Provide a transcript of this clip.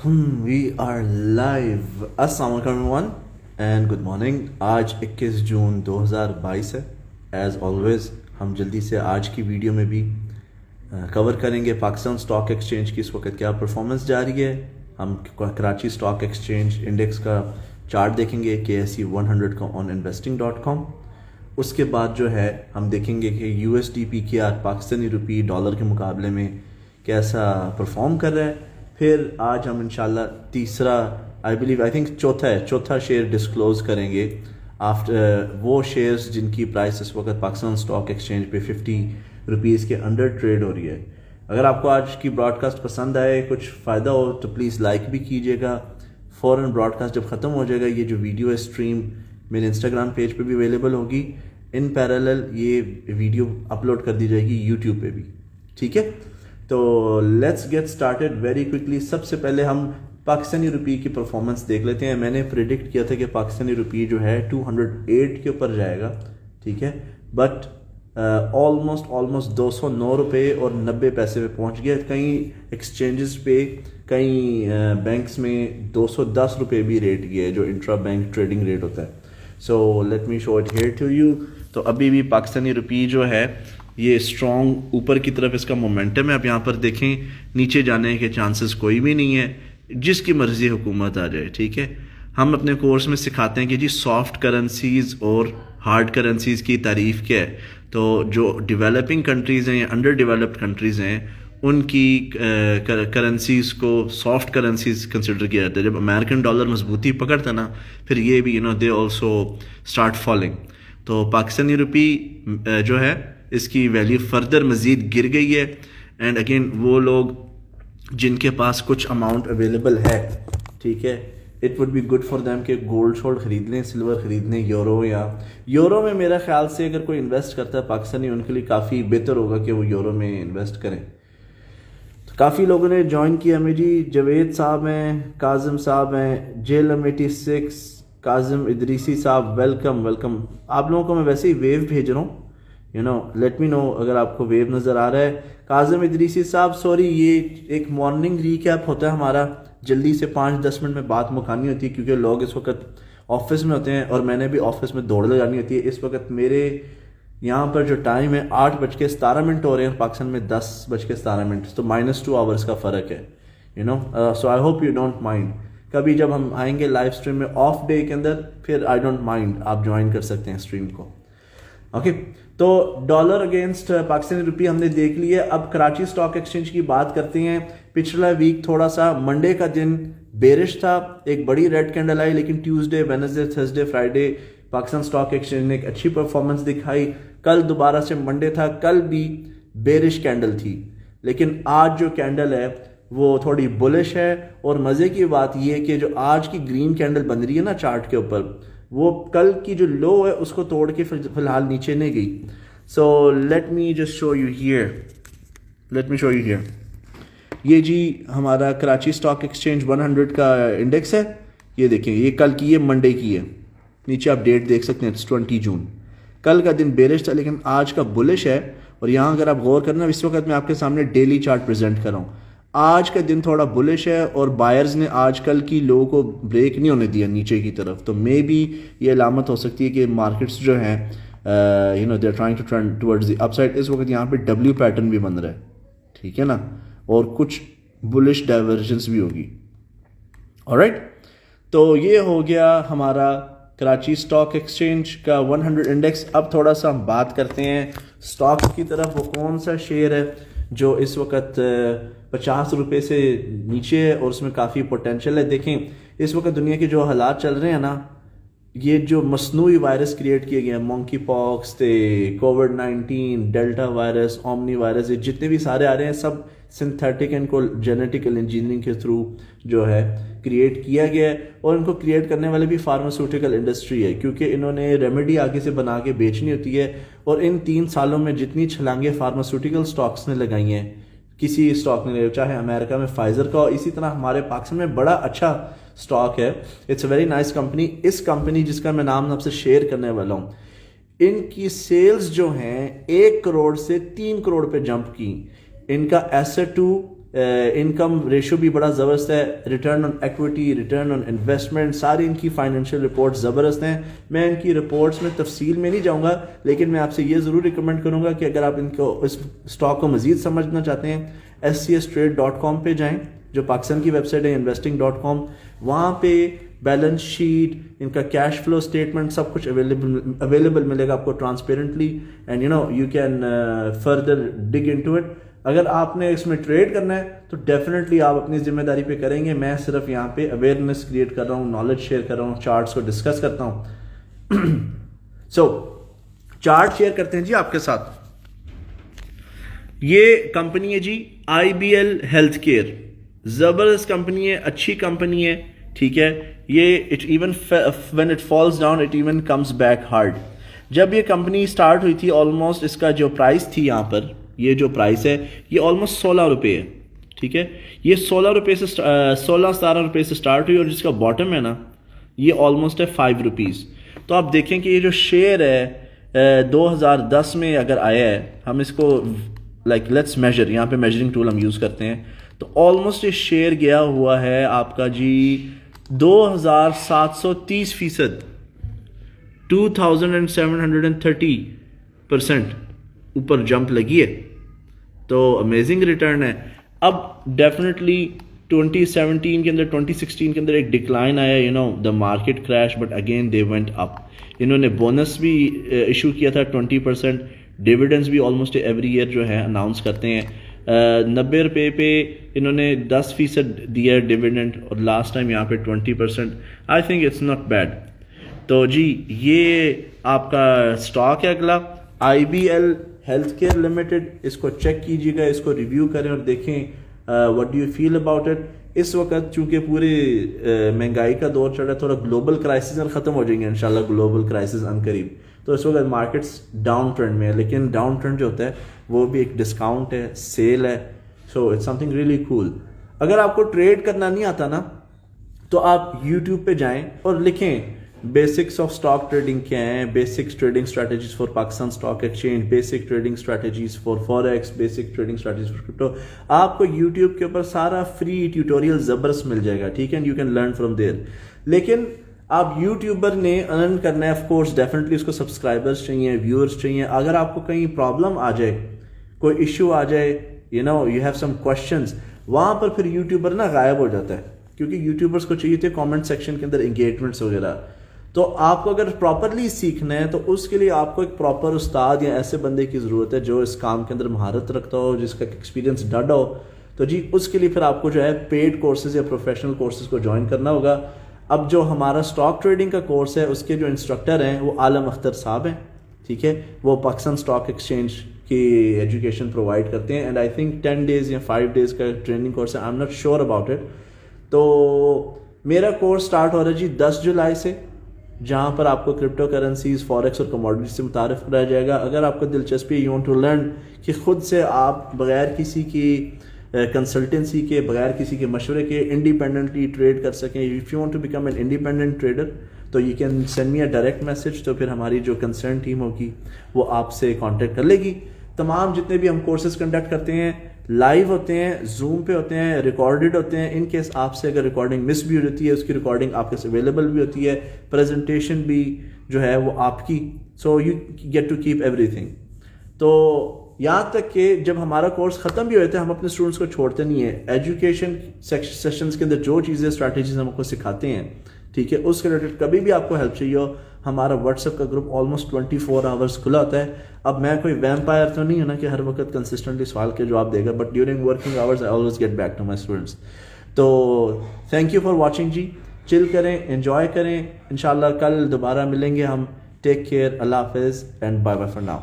We are live. السلام علیکم everyone and good morning. آج 21 جون 2022 ہے. ایز آلویز ہم جلدی سے آج کی ویڈیو میں بھی کور کریں گے پاکستان اسٹاک ایکسچینج کی اس وقت کیا پرفارمنس جاری ہے. ہم کراچی اسٹاک ایکسچینج انڈیکس کا چارٹ دیکھیں گے KSE 100 کا آن investing.com. اس کے بعد جو ہے ہم دیکھیں گے کہ USD PKR پاکستانی روپی ڈالر کے مقابلے میں کیسا پرفارم کر رہا ہے. پھر آج ہم انشاءاللہ تیسرا آئی تھنک چوتھا شیئر ڈسکلوز کریں گے آفٹر وہ شیئرز جن کی پرائس اس وقت پاکستان اسٹاک ایکسچینج پہ 50 روپیز کے انڈر ٹریڈ ہو رہی ہے. اگر آپ کو آج کی براڈ کاسٹ پسند آئے, کچھ فائدہ ہو تو پلیز لائک بھی کیجیے گا. فوراً براڈ کاسٹ جب ختم ہو جائے گا یہ جو ویڈیو ہے اسٹریم میرے انسٹاگرام پیج پہ بھی اویلیبل ہوگی. ان پیرالل یہ ویڈیو اپلوڈ کر دی جائے گی یوٹیوب پہ بھی. ٹھیک ہے, تو let's get started very quickly. سب سے پہلے ہم پاکستانی روپی کی پرفارمنس دیکھ لیتے ہیں. میں نے پریڈکٹ کیا تھا کہ پاکستانی روپی جو ہے 208 کے اوپر جائے گا. ٹھیک ہے, بٹ آلموسٹ 209 روپے اور 90 پیسے پہ پہنچ گیا. کئی ایکسچینجز پہ, کئی بینکس میں 210 روپے بھی ریٹ گیا ہے جو انٹرا بینک ٹریڈنگ ریٹ ہوتا ہے. So let me show it here to you. تو ابھی بھی پاکستانی روپی جو ہے یہ اسٹرانگ اوپر کی طرف اس کا مومنٹم ہے. آپ یہاں پر دیکھیں نیچے جانے کے چانسز کوئی بھی نہیں ہے, جس کی مرضی حکومت آ جائے. ٹھیک ہے, ہم اپنے کورس میں سکھاتے ہیں کہ جی سافٹ کرنسیز اور ہارڈ کرنسیز کی تعریف کیا ہے. تو جو ڈیولپنگ کنٹریز ہیں یا انڈر ڈیولپڈ کنٹریز ہیں ان کی کرنسیز کو سافٹ کرنسیز کنسیڈر کیا جاتا ہے. جب امریکن ڈالر مضبوطی پکڑتا نا پھر یہ بھی دے آلسو اسٹارٹ فالنگ. تو پاکستانی روپی جو ہے اس کی ویلیو فردر مزید گر گئی ہے. اینڈ اگین وہ لوگ جن کے پاس کچھ اماؤنٹ اویلیبل ہے, ٹھیک ہے, it would be good for them کہ گولڈ شولڈ خرید لیں, سلور خرید لیں. یورو میں میرا خیال سے اگر کوئی انویسٹ کرتا ہے پاکستانی, ان کے لیے کافی بہتر ہوگا کہ وہ یورو میں انویسٹ کریں. تو کافی لوگوں نے جوائن کیا ہمیں جی. جاوید صاحب ہیں, کاظم صاحب ہیں, JLM86, کاظم ادریسی صاحب, ویلکم. آپ لوگوں کو میں ویسے ہی ویو بھیج رہا ہوں, لیٹ می نو اگر آپ کو ویو نظر آ رہا ہے. کاظم ادریسی صاحب سوری, یہ ایک مارننگ ریکیپ ہوتا ہے ہمارا, جلدی سے 5-10 منٹ میں بات مکانی ہوتی ہے کیونکہ لوگ اس وقت آفس میں ہوتے ہیں اور میں نے بھی آفس میں دوڑ لگانی ہوتی ہے. اس وقت میرے یہاں پر جو ٹائم ہے 8:17 ہو رہے ہیں, پاکستان میں 10:17, تو -2 آورس کا فرق ہے. So I hope you don't mind. کبھی جب ہم آئیں گے لائیو اسٹریم میں آف ڈے کے اندر پھر آئی ڈونٹ مائنڈ, آپ جوائن کر سکتے ہیں اسٹریم کو. اوکے, تو ڈالر اگینسٹ پاکستانی روپی ہم نے دیکھ لی ہے. اب کراچی اسٹاک ایکسچینج کی بات کرتے ہیں. پچھلا ویک تھوڑا سا منڈے کا دن بیرش تھا, ایک بڑی ریڈ کینڈل آئی, لیکن Tuesday, Wednesday, Thursday, Friday Pakistan stock exchange نے ایک اچھی پرفارمنس دکھائی. کل دوبارہ سے منڈے تھا, کل بھی بیرش کینڈل تھی, لیکن آج جو کینڈل ہے وہ تھوڑی بلش ہے. اور مزے کی بات یہ کہ جو آج کی گرین کینڈل بن رہی ہے نا چارٹ کے اوپر, وہ کل کی جو لو ہے اس کو توڑ کے فی الحال نیچے نہیں گئی. So let me show you here. یہ جی ہمارا کراچی اسٹاک ایکسچینج 100 کا انڈیکس ہے. یہ دیکھیں, یہ کل کی ہے, منڈے کی ہے. نیچے آپ ڈیٹ دیکھ سکتے ہیں, 20 جون. کل کا دن بیرش تھا لیکن آج کا بلش ہے. اور یہاں اگر آپ غور کرنا, اس وقت میں آپ کے سامنے ڈیلی چارٹ پریزنٹ کر رہا ہوں. آج کا دن تھوڑا بلش ہے اور بائرز نے آج کل کی لو کو بریک نہیں ہونے دیا نیچے کی طرف. تو مے بی یہ علامت ہو سکتی ہے کہ مارکیٹس جو ہیں they are trying to trend towards the upside. اس وقت یہاں پہ ڈبلیو پیٹرن بھی بن رہا ہے, ٹھیک ہے نا, اور کچھ بلش ڈائیورجنس بھی ہوگی. آلرائٹ, تو یہ ہو گیا ہمارا کراچی اسٹاک ایکسچینج کا 100 انڈیکس. اب تھوڑا سا ہم بات کرتے ہیں اسٹاک کی طرف. وہ کون سا شیئر ہے جو اس وقت 50 روپے سے نیچے ہے اور اس میں کافی پوٹینشیل ہے. دیکھیں اس وقت دنیا کے جو حالات چل رہے ہیں نا, یہ جو مصنوعی وائرس کریٹ کیے گئے ہیں, مونکی پاکس تھے, COVID-19, delta virus, omni virus, یہ جتنے بھی سارے آ رہے ہیں سب سنتھیٹک اینڈ کو جینیٹیکل انجینئرنگ کے تھرو جو ہے کریٹ کیا گیا ہے. اور ان کو کریٹ کرنے والے بھی فارماسیوٹیکل انڈسٹری ہے, کیونکہ انہوں نے ریمیڈی آگے سے بنا کے بیچنی ہوتی ہے. اور ان 3 سالوں میں جتنی چھلانگیں فارماسیوٹیکل سٹاکس نے لگائی ہیں, کسی اسٹاک نے, چاہے امریکہ میں فائزر کا ہو, اسی طرح ہمارے پاکستان میں بڑا اچھا اسٹاک ہے, it's a very nice company. اس کمپنی جس کا میں نام آپ سے شیئر کرنے والا ہوں, ان کی سیلز جو ہیں 1 کروڑ سے 3 کروڑ پہ جمپ کی. ان کا ایسٹ ٹو انکم ریشو بھی بڑا زبردست ہے, return on equity, return on investment, ساری ان کی فائنینشیل رپورٹ زبردست ہیں. میں ان کی رپورٹس میں تفصیل میں نہیں جاؤں گا, لیکن میں آپ سے یہ ضرور ریکمینڈ کروں گا کہ اگر آپ ان کو اس اسٹاک کو مزید سمجھنا چاہتے ہیں, scstrade.com پہ جائیں, جو پاکستان کی ویب سائٹ ہے investing.com. وہاں پہ بیلنس شیٹ, ان کا کیش فلو اسٹیٹمنٹ, سب کچھ اویلیبل ملے گا آپ کو transparently, and you can further dig into it. اگر آپ نے اس میں ٹریڈ کرنا ہے تو ڈیفینیٹلی آپ اپنی ذمہ داری پہ کریں گے. میں صرف یہاں پہ اویئرنیس کریٹ کر رہا ہوں, نالج شیئر کر رہا ہوں, چارٹس کو ڈسکس کرتا ہوں. سو چارٹ شیئر کرتے ہیں جی آپ کے ساتھ. یہ کمپنی ہے جی IBL ہیلتھ کیئر, زبردست کمپنی ہے, اچھی کمپنی ہے, ٹھیک ہے. یہ even when it falls down it even comes back hard. جب یہ کمپنی اسٹارٹ ہوئی تھی آلموسٹ اس کا جو پرائس تھی, یہاں پر یہ جو پرائس ہے یہ آلموسٹ 16 روپے ہے, ٹھیک ہے. یہ 16 سے 17 روپے سے اسٹارٹ ہوئی, اور جس کا باٹم ہے نا یہ آلموسٹ ہے 5 روپیز. تو آپ دیکھیں کہ یہ جو شیئر ہے 2010 میں اگر آیا ہے, ہم اس کو لائک لیٹس میجر, یہاں پہ میجرنگ ٹول ہم یوز کرتے ہیں, تو آلموسٹ یہ شیئر گیا ہوا ہے آپ کا جی 2730%, 2730% اوپر جمپ لگی ہے. تو امیزنگ ریٹرن ہے. اب ڈیفینیٹلی 2017 کے اندر 2016 کے اندر ایک ڈکلائن آیا, the market crash, but again they went up. انہوں نے بونس بھی ایشو کیا تھا 20%, ڈیویڈنڈز بھی آلموسٹ ایوری ایئر جو ہے اناؤنس کرتے ہیں. 90 روپے پہ انہوں نے 10% دیا ڈیویڈنڈ, اور لاسٹ ٹائم یہاں پہ 20%. I think it's not bad. تو جی یہ آپ کا اسٹاک ہے اگلا IBL ہیلتھ کیئر لمیٹڈ. اس کو چیک کیجیے گا, اس کو ریویو کریں اور دیکھیں what do you feel about it. اس وقت چونکہ پوری مہنگائی کا دور چل رہا ہے, تھوڑا گلوبل کرائسس ختم ہو جائیں گے انشاءاللہ, گلوبل کرائسس ان قریب. تو اس وقت مارکیٹس ڈاؤن ٹرینڈ میں ہے, لیکن ڈاؤن ٹرینڈ جو ہوتا ہے وہ بھی ایک ڈسکاؤنٹ ہے, سیل ہے. So it's something really cool. اگر آپ کو ٹریڈ کرنا نہیں آتا نا, تو آپ یوٹیوب پہ جائیں اور لکھیں بیسکس آف اسٹاک ٹریڈنگ کیا ہیں, basic trading strategies for Pakistan stock exchange, basic trading strategies for forex, basic trading strategies for crypto. آپ کو یوٹیوب کے اوپر سارا فری ٹیوٹوریل زبردست مل جائے گا, ٹھیک ہے, یو کین لرن فرام دیر. لیکن آپ یوٹیوبر نے ارن کرنا ہے, آف کورس ڈیفینیٹلی اس کو سبسکرائبرس چاہیے, ویورس چاہیے. اگر آپ کو کہیں پرابلم آ جائے, کوئی ایشو آ جائے, یو ہیو سم کوشچنس, وہاں پر پھر یوٹیوبر نا غائب ہو جاتا ہے, کیونکہ یوٹیوبرس کو چاہیے تھے کامنٹ سیکشن کے اندر انگیجمنٹس وغیرہ. تو آپ کو اگر پراپرلی سیکھنا ہے تو اس کے لیے آپ کو ایک پراپر استاد یا ایسے بندے کی ضرورت ہے جو اس کام کے اندر مہارت رکھتا ہو, جس کا ایکسپیرینس ڈاڈا ہو. تو جی اس کے لیے پھر آپ کو جو ہے پیڈ کورسز یا پروفیشنل کورسز کو جوائن کرنا ہوگا. اب جو ہمارا اسٹاک ٹریڈنگ کا کورس ہے, اس کے جو انسٹرکٹر ہیں وہ عالم اختر صاحب ہیں, ٹھیک ہے. وہ پاکستان اسٹاک ایکسچینج کی ایجوکیشن پرووائڈ کرتے ہیں, اینڈ آئی تھنک 10 days یا 5 days کا ٹریننگ کورس ہے, I am not sure about it. تو میرا کورس اسٹارٹ ہو رہا ہے جی 10 جولائی سے, جہاں پر آپ کو کرپٹو کرنسیز, فوریکس اور کموڈیٹیز سے متعارف کرایا جائے گا. اگر آپ کو دلچسپی ہے, یو وانٹ ٹو لرن, کہ خود سے آپ بغیر کسی کی کنسلٹنسی کے, بغیر کسی کے مشورے کے انڈیپینڈنٹلی ٹریڈ کر سکیں, if you want to become an independent trader, تو you can send me a direct message. تو پھر ہماری جو کنسرن ٹیم ہوگی وہ آپ سے کانٹیکٹ کر لے گی. تمام جتنے بھی ہم کورسز کنڈکٹ کرتے ہیں لائیو ہوتے ہیں, زوم پہ ہوتے ہیں, ریکارڈڈ ہوتے ہیں. ان کیس آپ سے اگر ریکارڈنگ مس بھی ہوتی ہے, اس کی ریکارڈنگ آپ کے سے اویلیبل بھی ہوتی ہے, پریزنٹیشن بھی جو ہے وہ آپ کی. So you get to keep everything. تو یہاں تک کہ جب ہمارا کورس ختم بھی ہوتا ہے, ہم اپنے اسٹوڈنٹس کو چھوڑتے نہیں ہیں. ایجوکیشن سیشنز کے اندر جو چیزیں اسٹریٹجیز ہم کو سکھاتے ہیں, ٹھیک ہے, اس کے ریلیٹڈ کبھی بھی آپ کو ہیلپ چاہیے ہو, ہمارا واٹس ایپ کا گروپ آلموسٹ 24 hours کھلا ہوتا ہے. اب میں کوئی ویمپائر تو نہیں ہوں نا کہ ہر وقت کنسسٹنٹلی سوال کے جواب دے گا, but during working hours I always get back to my students. تو تھینک یو فار واچنگ جی. چل کریں, انجوائے کریں. انشاءاللہ کل دوبارہ ملیں گے ہم. ٹیک کیئر, اللہ حافظ, and bye bye for now.